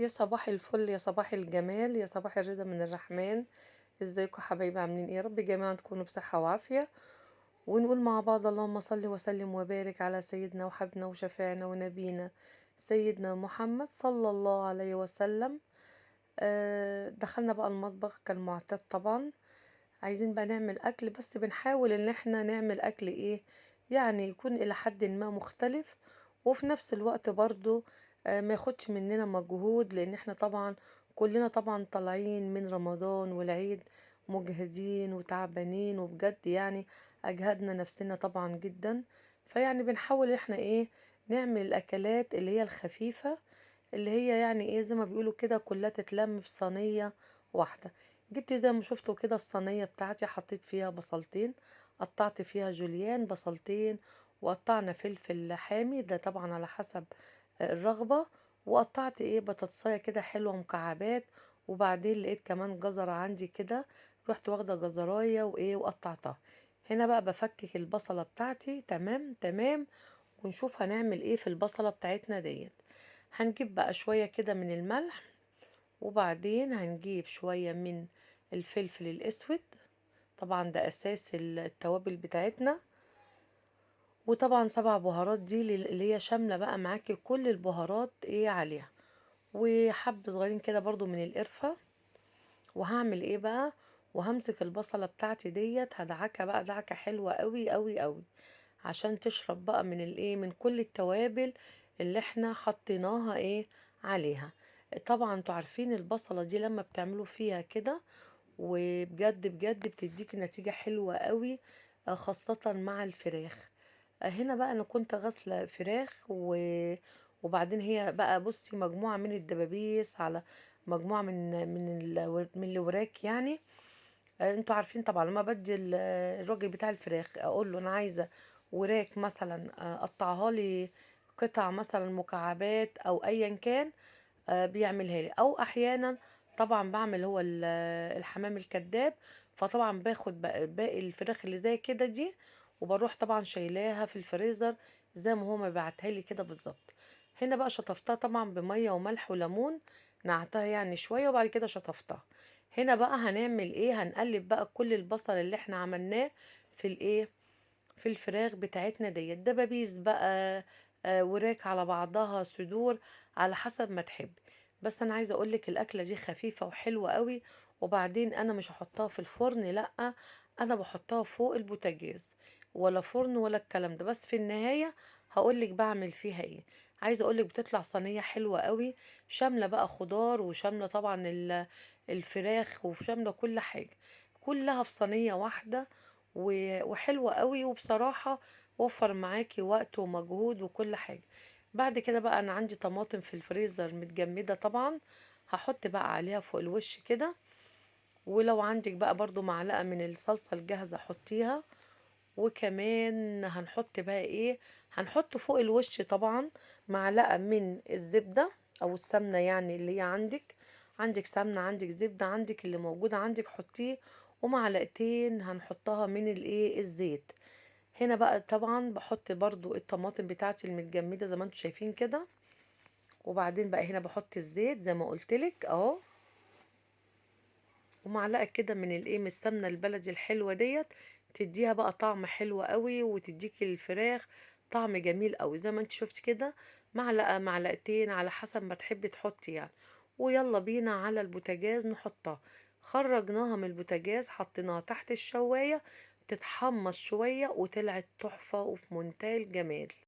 يا صباح الفل، يا صباح الجمال، يا صباح الرضا من الرحمن. ازيكم يا حبايبي؟ عاملين ايه؟ يا رب جميعا تكونوا بصحة وعافية. ونقول مع بعض اللهم صل وسلم وبارك على سيدنا وحبنا وشفيعنا ونبينا سيدنا محمد صلى الله عليه وسلم. دخلنا بقى المطبخ كالمعتاد طبعا. عايزين بقى نعمل اكل، بس بنحاول ان احنا نعمل اكل ايه، يعني يكون الى حد ما مختلف، وفي نفس الوقت برضو ما ياخدش مننا مجهود، لان احنا طبعا كلنا طبعا طالعين من رمضان والعيد مجهدين وتعبانين، وبجد يعني اجهدنا نفسنا طبعا جدا. فيعني بنحاول احنا ايه، نعمل الاكلات اللي هي الخفيفة، اللي هي يعني ايه زي ما بيقولوا كده كلها تتلم في صينية واحدة. جبت زي ما شفتوا كده الصينية بتاعتي، حطيت فيها بصلتين، قطعت فيها جوليان بصلتين، وقطعنا فلفل حامي ده طبعا على حسب الرغبة، وقطعت ايه بطاطساية كده حلوة مكعبات. وبعدين لقيت كمان جزرة عندي كده، رحت واخدة جزراية وايه وقطعتها. هنا بقى بفكك البصلة بتاعتي تمام تمام، ونشوف هنعمل ايه في البصلة بتاعتنا ديت. هنجيب بقى شوية كده من الملح، وبعدين هنجيب شوية من الفلفل الأسود، طبعا ده أساس التوابل بتاعتنا. وطبعا 7 بهارات دي اللي هي شاملة بقى معاكي كل البهارات ايه عليها، وحب صغيرين كده برضو من القرفة. وهعمل ايه بقى، وهمسك البصلة بتاعتي ديت هدعكها بقى دعكة حلوة قوي قوي قوي، عشان تشرب بقى من الايه من كل التوابل اللي احنا حطيناها ايه عليها. طبعا انتوا عارفين البصلة دي لما بتعملوا فيها كده وبجد بجد بتديكي نتيجة حلوة قوي، خاصة مع الفراخ. هنا بقى انا كنت غاسلة فراخ وبعدين هي بقى بصي مجموعة من الدبابيس على مجموعة من الوراك يعني. انتوا عارفين طبعا لما بدي الراجل بتاع الفراخ اقول له انا عايزه وراك مثلا، قطعها لي قطع مثلا مكعبات او ايا كان، بيعملها لي. او احيانا طبعا بعمل هو الحمام الكذاب، فطبعا باخد باقي الفراخ اللي زي كده دي، وبروح طبعا شايلاها في الفريزر زي ما هو ما بعتها لي كده بالظبط. هنا بقى شطفتها طبعا بميه وملح وليمون، نعتها يعني شويه وبعد كده شطفتها. هنا بقى هنعمل ايه، هنقلب بقى كل البصل اللي احنا عملناه في الايه في الفراخ بتاعتنا ديت، دبابيس بقى، وراك على بعضها، صدور، على حسب ما تحب. بس انا عايزه اقولك الاكله دي خفيفه وحلوه قوي. وبعدين انا مش هحطها في الفرن، لا، انا بحطها فوق البوتاجاز، ولا فرن ولا الكلام ده. بس في النهايه هقولك بعمل فيها ايه. عايزه اقولك بتطلع صينيه حلوه قوي، شامله بقى خضار وشامله طبعا الفراخ وشامله كل حاجه، كلها في صينيه واحده، وحلوة قوي. وبصراحة وفر معاكي وقت ومجهود وكل حاجة. بعد كده بقى انا عندي طماطم في الفريزر متجمدة طبعا، هحط بقى عليها فوق الوش كده. ولو عندك بقى برضو معلقة من الصلصة الجاهزة حطيها. وكمان هنحط بقى ايه، هنحط فوق الوش طبعا معلقة من الزبدة او السمنة، يعني اللي هي عندك سمنة، عندك زبدة، عندك اللي موجودة عندك حطيه. ومعلقتين هنحطها من الايه الزيت. هنا بقى طبعا بحط برضو الطماطم بتاعتي المتجمدة زي ما انتم شايفين كده. وبعدين بقى هنا بحط الزيت زي ما قلتلك اهو، ومعلقه كده من الايه من السمنه البلدي الحلوه ديت، تديها بقى طعم حلو قوي، وتديكي الفراخ طعم جميل قوي زي ما انت شفت كده. معلقه معلقتين على حسب ما تحبي تحطي يعني. ويلا بينا على البوتاجاز نحطها. خرجناها من البوتاجاز حطيناها تحت الشوايه تتحمص شويه، وطلعت تحفه وفي منتهى الجمال.